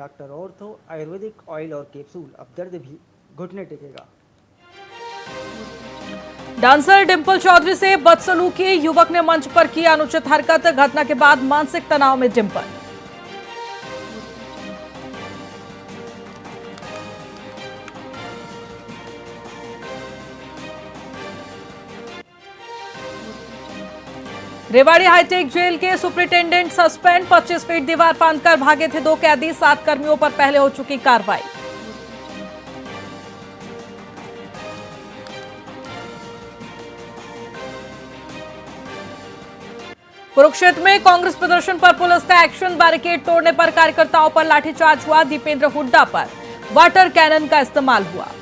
Doctor ortho Ayurvedic oil और capsule, अब दर्द भी घुटने टेकेगा। डांसर डिंपल चौधरी से बदसलूकी, युवक ने मंच पर की अनुचित हरकत। घटना के बाद मानसिक तनाव में डिंपल। रेवाड़ी हाईटेक जेल के सुपरिंटेंडेंट सस्पेंड। 25 फीट दीवार फांदकर भागे थे 2 कैदी। 7 कर्मियों पर पहले हो चुकी कार्रवाई। कुरुक्षेत्र में कांग्रेस प्रदर्शन पर पुलिस का एक्शन। बैरिकेड तोड़ने पर कार्यकर्ताओं पर लाठीचार्ज हुआ। दीपेंद्र हुड्डा पर वाटर कैनन का इस्तेमाल हुआ।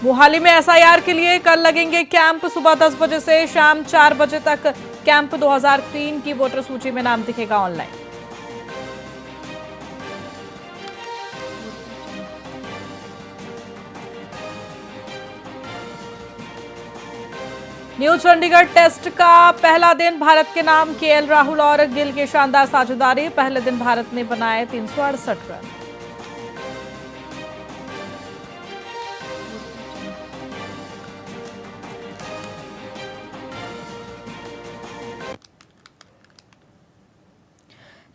मोहाली में एसआईआर के लिए कल लगेंगे कैंप। सुबह 10 बजे से शाम 4 बजे तक कैंप। 2003 की वोटर सूची में नाम दिखेगा ऑनलाइन। न्यू चंडीगढ़ टेस्ट का पहला दिन भारत के नाम। केएल राहुल और गिल की शानदार साझेदारी। पहले दिन भारत ने बनाए 368 रन।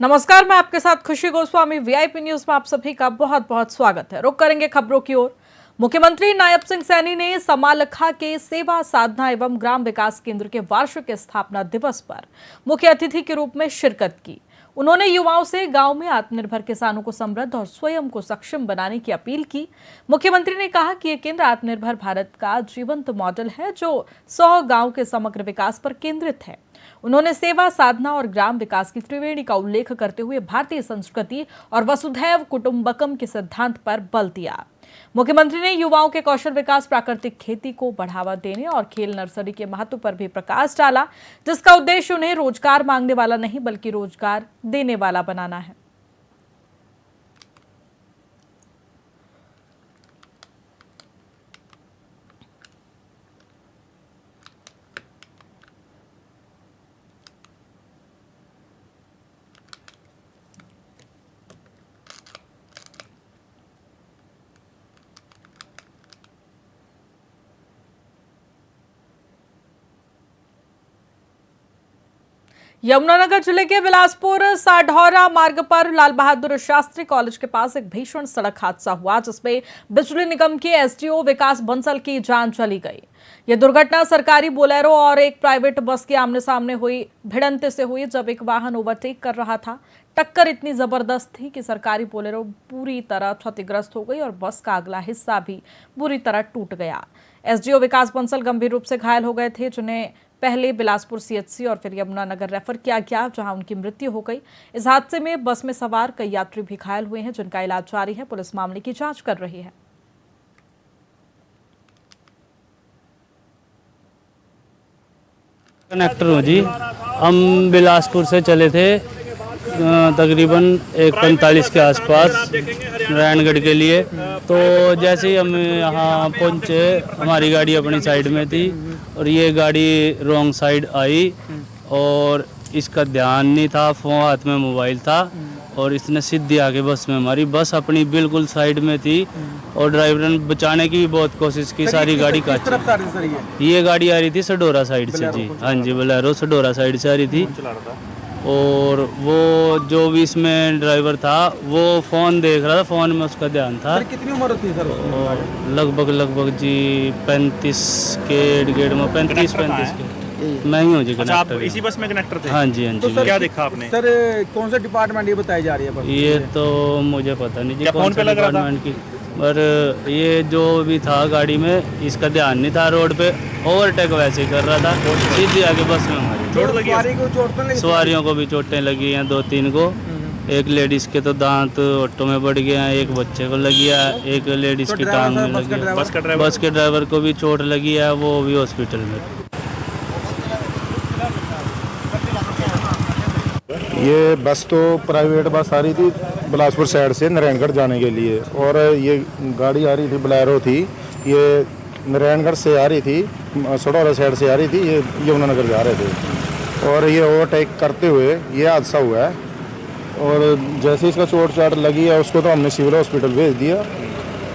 नमस्कार, मैं आपके साथ खुशी गोस्वामी। वीआईपी न्यूज में आप सभी का बहुत बहुत स्वागत है। रुक करेंगे खबरों की ओर। मुख्यमंत्री नायब सिंह सैनी ने समालखा के सेवा साधना एवं ग्राम विकास केंद्र के वार्षिक स्थापना दिवस पर मुख्य अतिथि के रूप में शिरकत की। उन्होंने युवाओं से गांव में आत्मनिर्भर किसानों को समृद्ध और स्वयं को सक्षम बनाने की अपील की। मुख्यमंत्री ने कहा कि यह केंद्र आत्मनिर्भर भारत का जीवंत मॉडल है जो 100 गांव के समग्र विकास पर केंद्रित है। उन्होंने सेवा साधना और ग्राम विकास की त्रिवेणी का उल्लेख करते हुए भारतीय संस्कृति और वसुधैव कुटुंबकम के सिद्धांत पर बल दिया। मुख्यमंत्री ने युवाओं के कौशल विकास, प्राकृतिक खेती को बढ़ावा देने और खेल नर्सरी के महत्व पर भी प्रकाश डाला, जिसका उद्देश्य उन्हें रोजगार मांगने वाला नहीं बल्कि रोजगार देने वाला बनाना है। यमुनानगर जिले के बिलासपुर साढौरा मार्ग पर लाल बहादुर शास्त्री कॉलेज के पास एक भीषण सड़क हादसा हुआ, जिसमें बिजली निगम के एसडीओ विकास बंसल की जान चली गई। यह दुर्घटना सरकारी बोलेरो और एक प्राइवेट बस के आमने सामने हुई भिड़ंत से हुई, जब एक वाहन ओवरटेक कर रहा था। टक्कर इतनी जबरदस्त थी कि सरकारी बोलेरो पूरी तरह क्षतिग्रस्त हो गई और बस का अगला हिस्सा भी बुरी तरह टूट गया। एसडीओ विकास बंसल गंभीर रूप से घायल हो गए थे, जिन्हें पहले बिलासपुर सीएचसी और फिर यमुनानगर रेफर किया गया, जहां उनकी मृत्यु हो गई। इस हादसे में बस में सवार कई यात्री भी घायल हुए हैं, जिनका इलाज जारी है। पुलिस मामले की जांच कर रही है। कनेक्टर हूँ जी। हम बिलासपुर से चले थे तकरीबन 1:45 के आसपास नारायणगढ़ के लिए। तो जैसे ही हम यहाँ पहुँचे, हमारी गाड़ी अपनी साइड में थी और ये गाड़ी रॉन्ग साइड आई और इसका ध्यान नहीं था, फोन हाथ में मोबाइल था और इसने सीधी आके बस में हमारी बस अपनी बिल्कुल साइड में थी और ड्राइवर ने बचाने की भी बहुत कोशिश की। सारी गाड़ी का ये गाड़ी आ रही थी सडोरा साइड से जी। हाँ जी, बोलेरो सडोरा साइड से आ रही थी और वो जो भी इसमें ड्राइवर था वो फ़ोन देख रहा था, फ़ोन में उसका ध्यान था। कितनी उम्र होती है सर? लगभग जी 35 के इर्द-गिर्द में 35 के। मैं ही हूँ जी कनेक्टर। अच्छा, आप इसी बस में कनेक्टर थे? हाँ जी, हाँ जी। तो सर क्या देखा आपने? सर कौन सा डिपार्टमेंट ये बताई जा रही है? ये तो मुझे पता नहीं जी क्या कौन फोन सा पे लग रहा था? डिपार्टमेंट की, पर ये जो भी था गाड़ी में इसका ध्यान नहीं था। रोड पे ओवरटेक वैसे ही कर रहा था, सीधी आके बस में हमारी चोट लगी? सवारियों को भी चोटें लगी हैं, 2-3 को। एक लेडीज के तो दांत ऑटो में बढ़ गए हैं, एक बच्चे को लगी है, एक लेडीज की टांग में लगी है। बस के ड्राइवर को भी चोट लगी है, वो भी हॉस्पिटल में। ये बस तो प्राइवेट बस आ रही थी बिलासपुर साइड से नारायणगढ़ जाने के लिए और ये गाड़ी आ रही थी, बोलेरो थी। ये नारायणगढ़ से आ रही थी सडौरा साइड से आ रही थी, ये यमुनानगर जा रहे थे और ये ओवरटेक करते हुए ये हादसा हुआ है। और जैसे इसका चोट चाट लगी है उसको तो हमने सिविल हॉस्पिटल भेज दिया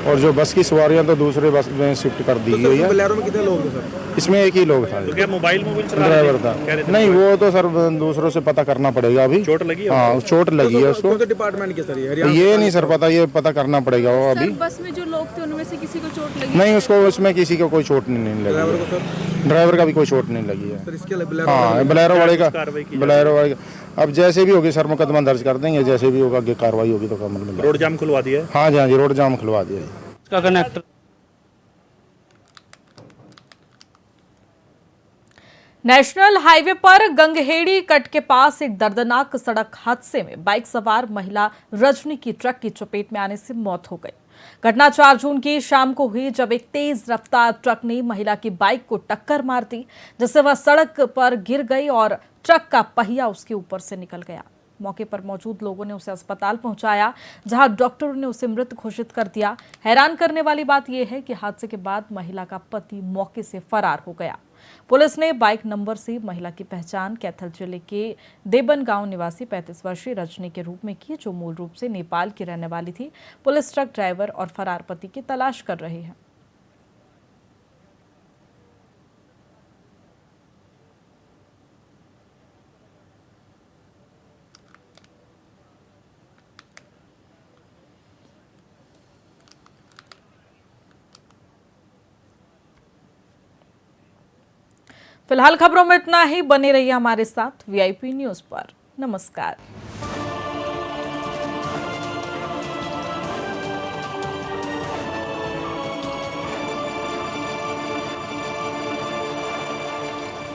और जो बस की सवारियां तो दूसरे बस में शिफ्ट कर दी गई है। बोलेरो में कितने लोग थे सर? इसमें एक ही लोग था, तो क्या मोबाइल चला रहे ड्राइवर थे? था। कह रहे थे नहीं मोबाइल। वो तो सर दूसरों से पता करना पड़ेगा अभी। चोट लगी है? हाँ चोट लगी है उसको। कौन से डिपार्टमेंट के सर? ये नहीं सर पता, ये पता करना पड़ेगा वो सर अभी। बस में जो लोग थे उनमें से किसी को चोट लगी? नहीं उसको उसमें किसी को कोई चोट नहीं लगी ड्राइवर है। को सर? ड्राइवर का भी कोई चोट नहीं लगी है। सर इसके लिए बोलेरो हाँ बोलेरो वाले का, कार्रवाई की बोलेरो वाले का अब जैसे भी होगी सर मुकदमा दर्ज कर देंगे, जैसे भी होगा आगे कार्रवाई होगी तो कमल में रोड जाम खुलवा दिया है। हाँ जी हाँ जी, रोड जाम खुलवा दिया जी। इसका कनेक्टर नेशनल हाईवे पर गंगहेड़ी कट के पास एक दर्दनाक सड़क हादसे में बाइक सवार महिला रजनी की ट्रक की चपेट में आने से मौत हो गई। घटना 4 जून की शाम को हुई जब एक तेज रफ्तार ट्रक ने महिला की बाइक को टक्कर मार दी, जिससे वह सड़क पर गिर गई और ट्रक का पहिया उसके ऊपर से निकल गया। मौके पर मौजूद लोगों ने उसे अस्पताल पहुंचाया, जहां डॉक्टरों ने उसे मृत घोषित कर दिया। हैरान करने वाली बात यह है कि हादसे के बाद महिला का पति मौके से फरार हो गया। पुलिस ने बाइक नंबर से महिला की पहचान कैथल जिले के देबन गांव निवासी 35 वर्षीय रजनी के रूप में की, जो मूल रूप से नेपाल की रहने वाली थी। पुलिस ट्रक ड्राइवर और फरार पति की तलाश कर रही है। फिलहाल खबरों में इतना ही। बने रहिए हमारे साथ वीआईपी न्यूज पर। नमस्कार।